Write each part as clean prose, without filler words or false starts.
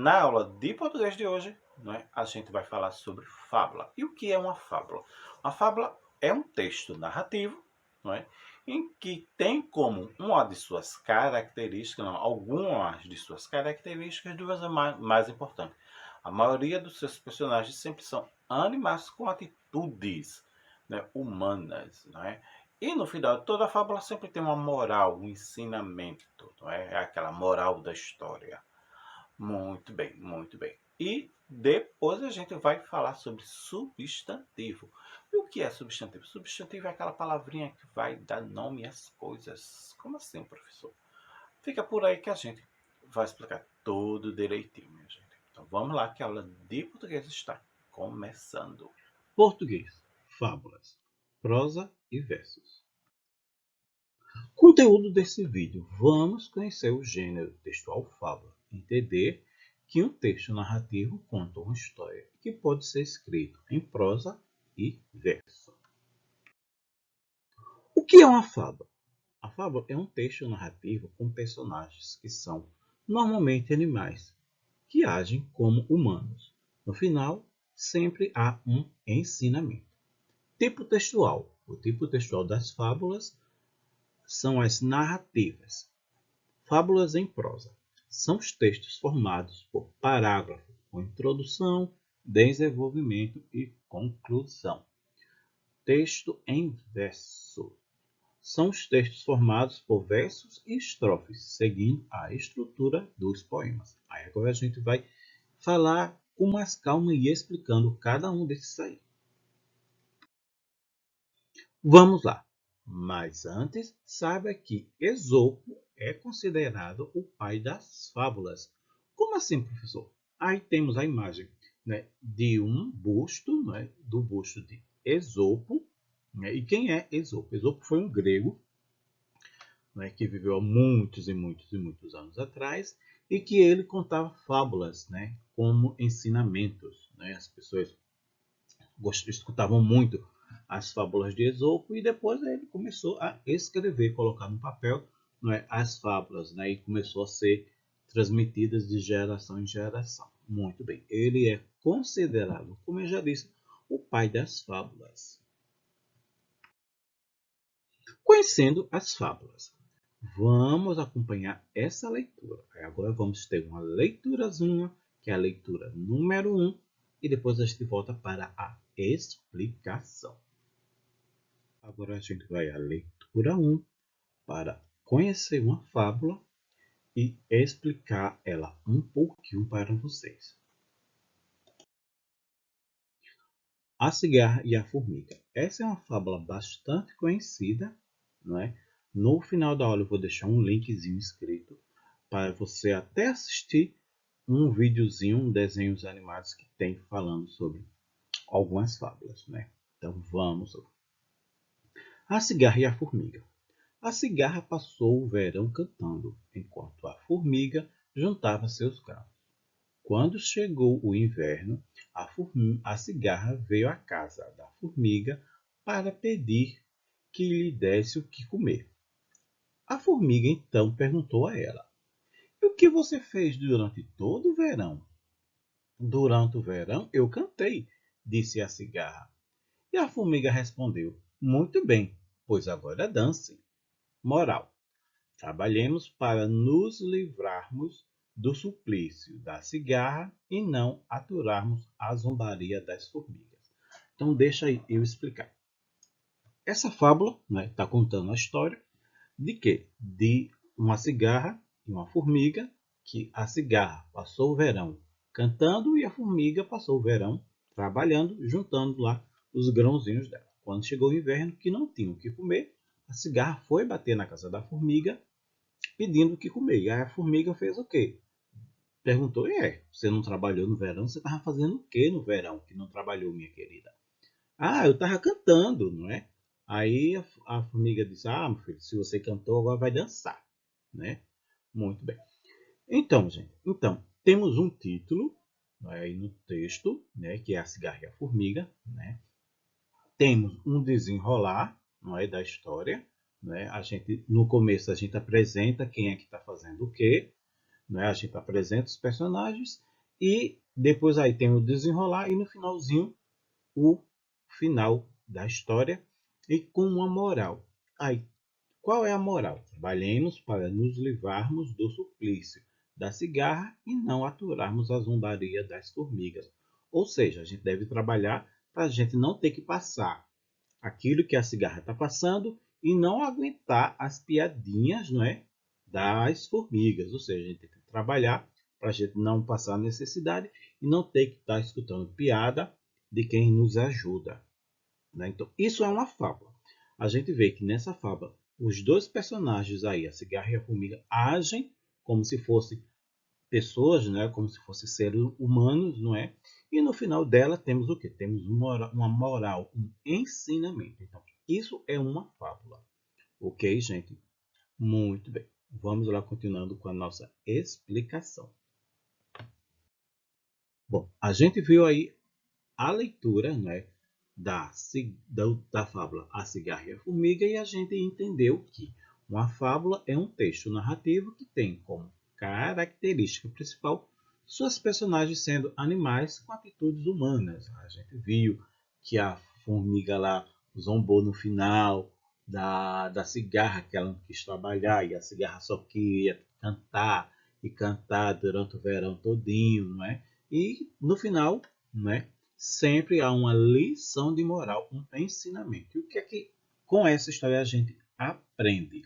Na aula de português de hoje, a gente vai falar sobre fábula. E o que é uma fábula? Uma fábula é um texto narrativo, em que tem como uma de suas características, algumas de suas características, duas mais importantes. A maioria dos seus personagens sempre são animais com atitudes humanas. E no final, toda fábula sempre tem uma moral, um ensinamento. É aquela moral da história. Muito bem, muito bem. E depois a gente vai falar sobre substantivo. E o que é substantivo? Substantivo é aquela palavrinha que vai dar nome às coisas. Como assim, professor? Fica por aí que a gente vai explicar tudo direitinho, minha gente. Então vamos lá que a aula de português está começando. Português, fábulas, prosa e versos. Conteúdo desse vídeo: vamos conhecer o gênero textual fábula, entender que um texto narrativo conta uma história que pode ser escrito em prosa e verso. O que é uma fábula? A fábula é um texto narrativo com personagens que são normalmente animais, que agem como humanos. No final, sempre há um ensinamento. Tipo textual. O tipo textual das fábulas são as narrativas. Fábulas em prosa. São os textos formados por parágrafo, com introdução, desenvolvimento e conclusão. Texto em verso. São os textos formados por versos e estrofes, seguindo a estrutura dos poemas. Aí agora a gente vai falar com mais calma e explicando cada um desses aí. Vamos lá. Mas antes, saiba que Esopo é considerado o pai das fábulas. Como assim, professor? Aí temos a imagem de um busto, do busto de Esopo. E quem é Esopo? Esopo foi um grego que viveu há muitos e muitos e muitos anos atrás e que ele contava fábulas como ensinamentos. As pessoas escutavam muito as fábulas de Esopo e depois ele começou a escrever, colocar no papel as fábulas e começou a ser transmitidas de geração em geração. Muito bem, ele é considerado, como eu já disse, o pai das fábulas. Conhecendo as fábulas, vamos acompanhar essa leitura. Agora vamos ter uma leiturazinha, que é a leitura número 1, e depois a gente volta para a explicação. Agora a gente vai à leitura 1 para conhecer uma fábula e explicar ela um pouquinho para vocês. A cigarra e a formiga. Essa é uma fábula bastante conhecida, não é? No final da aula eu vou deixar um linkzinho escrito para você até assistir um videozinho, um desenhos animados que tem falando sobre algumas fábulas, Então vamos lá. A cigarra e a formiga. A cigarra passou o verão cantando, enquanto a formiga juntava seus grãos. Quando chegou o inverno, a cigarra veio à casa da formiga para pedir que lhe desse o que comer. A formiga então perguntou a ela: "E o que você fez durante todo o verão?" "Durante o verão eu cantei", disse a cigarra. E a formiga respondeu: "Muito bem, pois agora dance." Moral: trabalhemos para nos livrarmos do suplício da cigarra e não aturarmos a zombaria das formigas. Então deixa aí eu explicar. Essa fábula está contando a história de quê? De uma cigarra e uma formiga, que a cigarra passou o verão cantando e a formiga passou o verão trabalhando, juntando lá os grãozinhos dela. Quando chegou o inverno, que não tinha o que comer, a cigarra foi bater na casa da formiga pedindo o que comer. E aí a formiga fez o quê? Perguntou: você não trabalhou no verão? Você estava fazendo o que no verão que não trabalhou, minha querida? "Ah, eu estava cantando, não é?" Aí a formiga disse: "Ah, meu filho, se você cantou, agora vai dançar, né?" Muito bem. Então, gente, temos um título aí no texto, que é a cigarra e a formiga, Temos um desenrolar, da história, no começo a gente apresenta quem é que está fazendo o quê, A gente apresenta os personagens E depois aí tem o desenrolar e no finalzinho o final da história e com uma moral. Aí, qual é a moral? Trabalhemos para nos livrarmos do suplício da cigarra e não aturarmos a zombaria das formigas. Ou seja, a gente deve trabalhar para a gente não ter que passar aquilo que a cigarra está passando e não aguentar as piadinhas, não é, das formigas. Ou seja, a gente tem que trabalhar para a gente não passar necessidade e não ter que estar escutando piada de quem nos ajuda. Né? Então, isso é uma fábula. A gente vê que nessa fábula, os dois personagens aí, a cigarra e a formiga, agem como se fossem pessoas, né? Como se fossem seres humanos, não é? E no final dela temos o quê? Temos uma moral, um ensinamento. Então, isso é uma fábula. Ok, gente? Muito bem. Vamos lá continuando com a nossa explicação. Bom, a gente viu aí a leitura, né, da fábula A Cigarra e a Formiga e a gente entendeu que uma fábula é um texto narrativo que tem como característica principal suas personagens sendo animais com atitudes humanas. A gente viu que a formiga lá zombou no final da cigarra, que ela não quis trabalhar e a cigarra só queria cantar e cantar durante o verão todinho, não é? E no final, não é? Sempre há uma lição de moral, um ensinamento. E o que é que com essa história a gente aprende?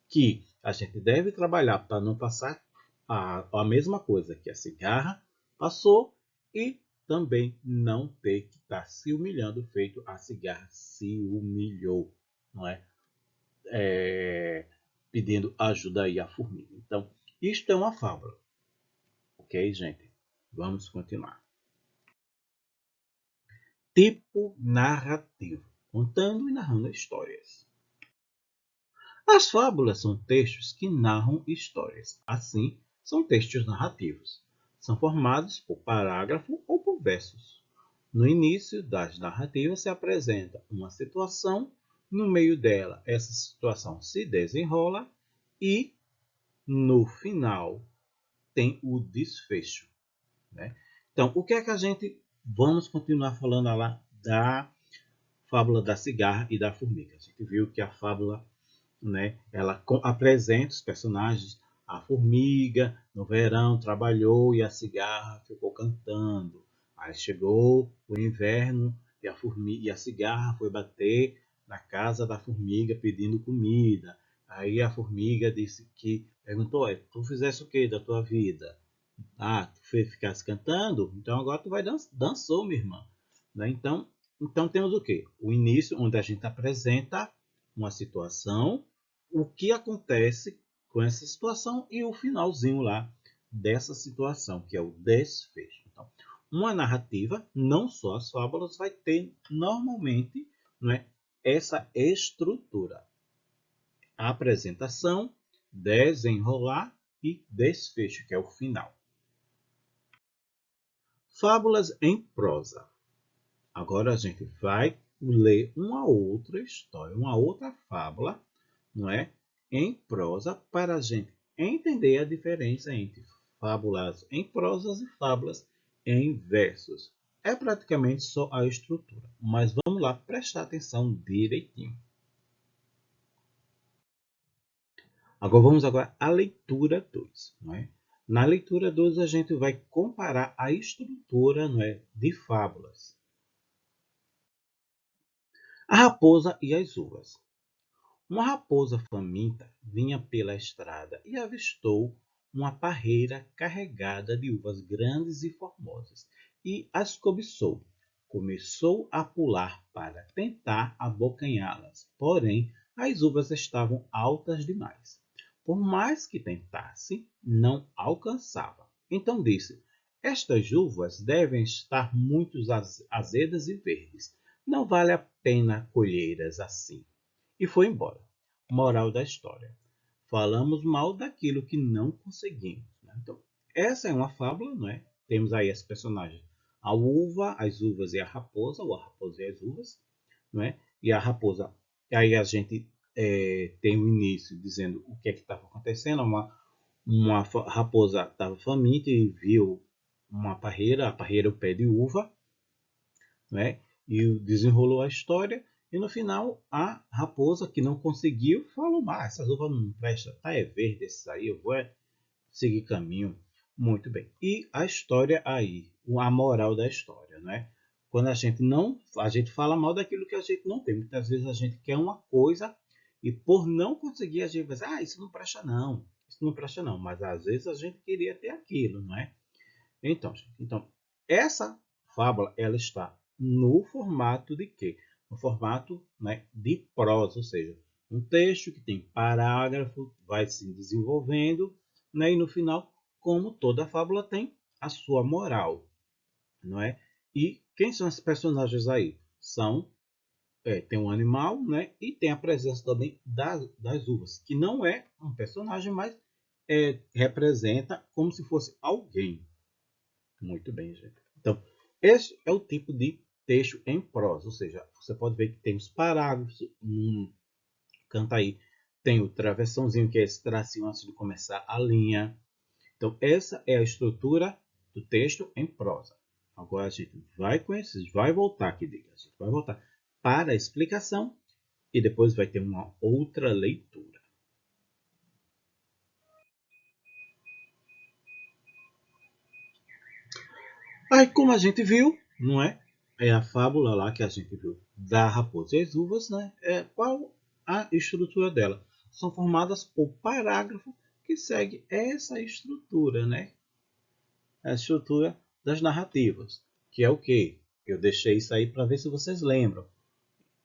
Que a gente deve trabalhar para não passar a mesma coisa que a cigarra passou e também não ter que estar se humilhando feito a cigarra se humilhou, não é? Pedindo ajuda aí à formiga. Então, isto é uma fábula, ok, gente? Vamos continuar. Tipo narrativo, contando e narrando histórias. As fábulas são textos que narram histórias. Assim, são textos narrativos. São formados por parágrafo ou por versos. No início das narrativas se apresenta uma situação, no meio dela essa situação se desenrola e no final tem o desfecho. Né? Então, o que é que a gente vamos continuar falando lá da fábula da cigarra e da formiga? A gente viu que a fábula, né, ela apresenta os personagens. A formiga no verão trabalhou e a cigarra ficou cantando. Aí chegou o inverno e a cigarra foi bater na casa da formiga pedindo comida. Aí a formiga disse que perguntou: tu fizesse o que da tua vida? Ah, tu ficasse cantando? Então agora tu vai dançou, minha irmã. Né? Então temos o quê? O início, onde a gente apresenta uma situação, o que acontece com essa situação e o finalzinho lá dessa situação, que é o desfecho. Então, uma narrativa, não só as fábulas, vai ter normalmente, né, essa estrutura. Apresentação, desenrolar e desfecho, que é o final. Fábulas em prosa. Agora a gente vai ler uma outra história, uma outra fábula, não é? Em prosa, para a gente entender a diferença entre fábulas em prosas e fábulas em versos. É praticamente só a estrutura, mas vamos lá prestar atenção direitinho. Vamos agora à leitura 2. Não é? Na leitura 2 a gente vai comparar a estrutura, não é, de fábulas. A raposa e as uvas. Uma raposa faminta vinha pela estrada e avistou uma parreira carregada de uvas grandes e formosas, e as cobiçou. Começou a pular para tentar abocanhá-las, porém as uvas estavam altas demais. Por mais que tentasse, não alcançava. Então disse: estas uvas devem estar muito azedas e verdes. Não vale a pena colhê-las assim. E foi embora. Moral da história: falamos mal daquilo que não conseguimos. Né? Então, essa é uma fábula, não é? Temos aí as personagens: a uva, as uvas e a raposa, ou a raposa e as uvas, não é? E a raposa, aí a gente tem o início dizendo o que é que estava acontecendo. Uma raposa estava faminta e viu uma parreira, a parreira é o pé de uva, né? E desenrolou a história. E no final, a raposa que não conseguiu falou: essas uvas não prestam, tá é verde esse aí, eu vou seguir caminho. Muito bem. E a história aí, a moral da história, né? Quando a gente fala mal daquilo que a gente não tem. Muitas vezes a gente quer uma coisa e por não conseguir a gente vai dizer, isso não presta não, isso não presta não. Mas às vezes a gente queria ter aquilo, não é? Então, essa fábula ela está no formato de quê? No formato, né, de prosa, ou seja, um texto que tem parágrafo, vai se desenvolvendo, né, e no final, como toda fábula tem a sua moral, não é? E quem são esses personagens aí? Tem um animal, né, e tem a presença também das uvas, que não é um personagem, mas representa como se fosse alguém. Muito bem, gente. Então, esse é o tipo de texto em prosa, ou seja, você pode ver que tem os parágrafos, canto aí, tem o travessãozinho, que é esse tracinho antes de começar a linha. Então, essa é a estrutura do texto em prosa. Agora a gente vai conhecer, vai voltar aqui, a gente vai voltar para a explicação e depois vai ter uma outra leitura. Aí, como a gente viu, não é? É a fábula lá que a gente viu da raposa e as uvas, né? Qual a estrutura dela? São formadas por parágrafo que segue essa estrutura, né? A estrutura das narrativas, que é o quê? Eu deixei isso aí para ver se vocês lembram.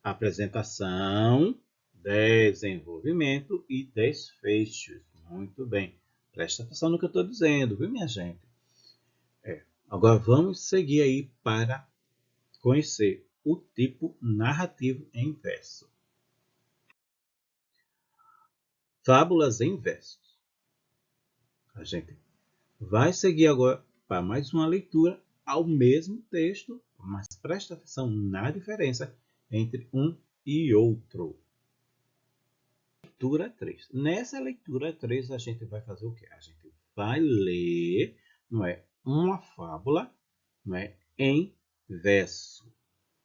Apresentação, desenvolvimento e desfechos. Muito bem. Presta atenção no que eu estou dizendo, viu, minha gente? Agora vamos seguir aí para conhecer o tipo narrativo em verso. Fábulas em versos. A gente vai seguir agora para mais uma leitura ao mesmo texto, mas presta atenção na diferença entre um e outro. Leitura 3. Nessa leitura 3 a gente vai fazer o quê? A gente vai ler, não é, uma fábula, não é, em verso.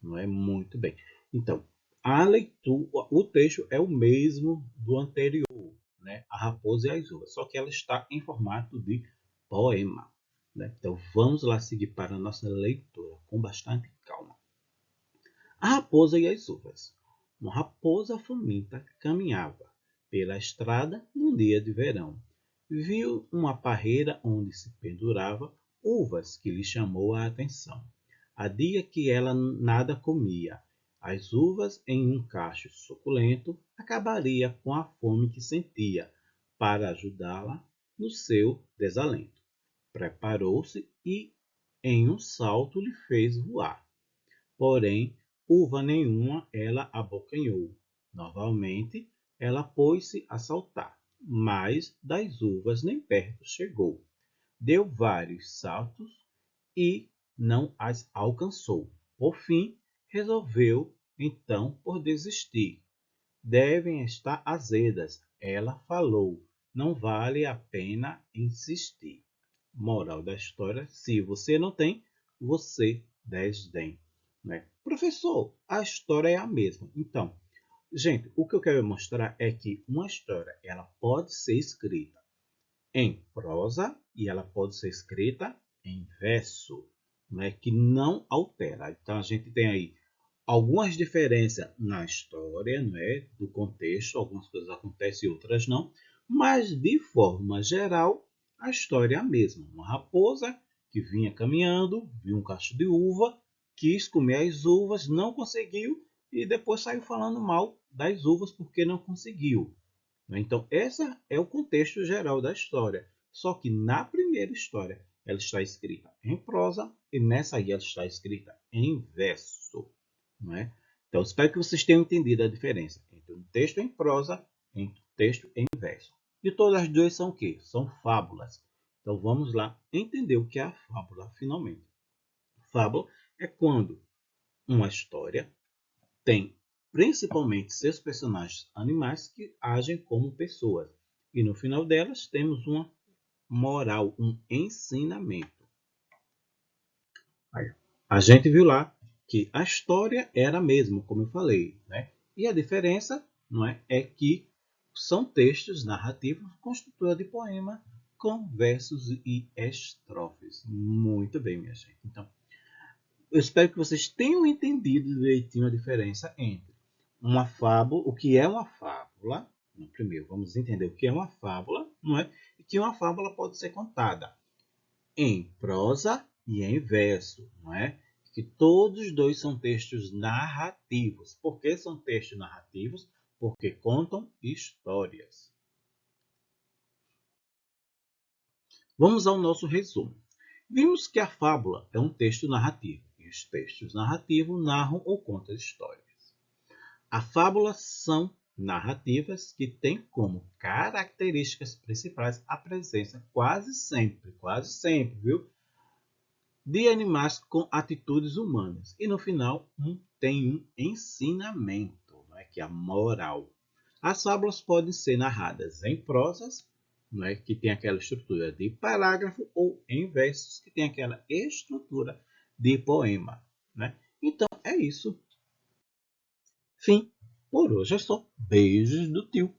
Não é? Muito bem. Então, a leitura, o texto é o mesmo do anterior, né? A Raposa e as Uvas, só que ela está em formato de poema. Né? Então, vamos lá seguir para a nossa leitura com bastante calma. A Raposa e as Uvas. Uma raposa faminta caminhava pela estrada num dia de verão. Viu uma parreira onde se pendurava uvas que lhe chamou a atenção. Há dia que ela nada comia. As uvas em um cacho suculento acabaria com a fome que sentia para ajudá-la no seu desalento. Preparou-se e em um salto lhe fez voar. Porém, uva nenhuma ela abocanhou. Novamente, ela pôs-se a saltar, mas das uvas nem perto chegou. Deu vários saltos e não as alcançou. Por fim, resolveu então por desistir. Devem estar azedas, ela falou. Não vale a pena insistir. Moral da história: se você não tem, você desdém. Né? Professor, a história é a mesma. Então, gente, o que eu quero mostrar é que uma história ela pode ser escrita em prosa e ela pode ser escrita em verso, né, que não altera. Então a gente tem aí algumas diferenças na história, né, do contexto, algumas coisas acontecem e outras não, mas de forma geral a história é a mesma. Uma raposa que vinha caminhando, viu um cacho de uva, quis comer as uvas, não conseguiu e depois saiu falando mal das uvas porque não conseguiu. Então, esse é o contexto geral da história. Só que na primeira história ela está escrita em prosa e nessa aí ela está escrita em verso. Não é? Então, espero que vocês tenham entendido a diferença entre um texto em prosa e um texto em verso. E todas as duas são o quê? São fábulas. Então, vamos lá entender o que é a fábula, finalmente. Fábula é quando uma história tem principalmente seus personagens animais que agem como pessoas. E no final delas temos uma moral, um ensinamento. Aí, a gente viu lá que a história era a mesma, como eu falei, né? E a diferença, não é, é que são textos narrativos constituídos de poema com versos e estrofes. Muito bem, minha gente. Então, eu espero que vocês tenham entendido direitinho a diferença entre uma fábula, o que é uma fábula. Primeiro, vamos entender o que é uma fábula, não é? E que uma fábula pode ser contada em prosa e em verso, não é? Que todos os dois são textos narrativos. Por que são textos narrativos? Porque contam histórias. Vamos ao nosso resumo. Vimos que a fábula é um texto narrativo, e os textos narrativos narram ou contam histórias. As fábulas são narrativas que têm como características principais a presença quase sempre, viu? De animais com atitudes humanas. E no final tem um ensinamento, não é? Que é a moral. As fábulas podem ser narradas em prosas, não é? Que tem aquela estrutura de parágrafo, ou em versos, que tem aquela estrutura de poema. Né? Então é isso. Fim. Por hoje é só. Beijos do tio.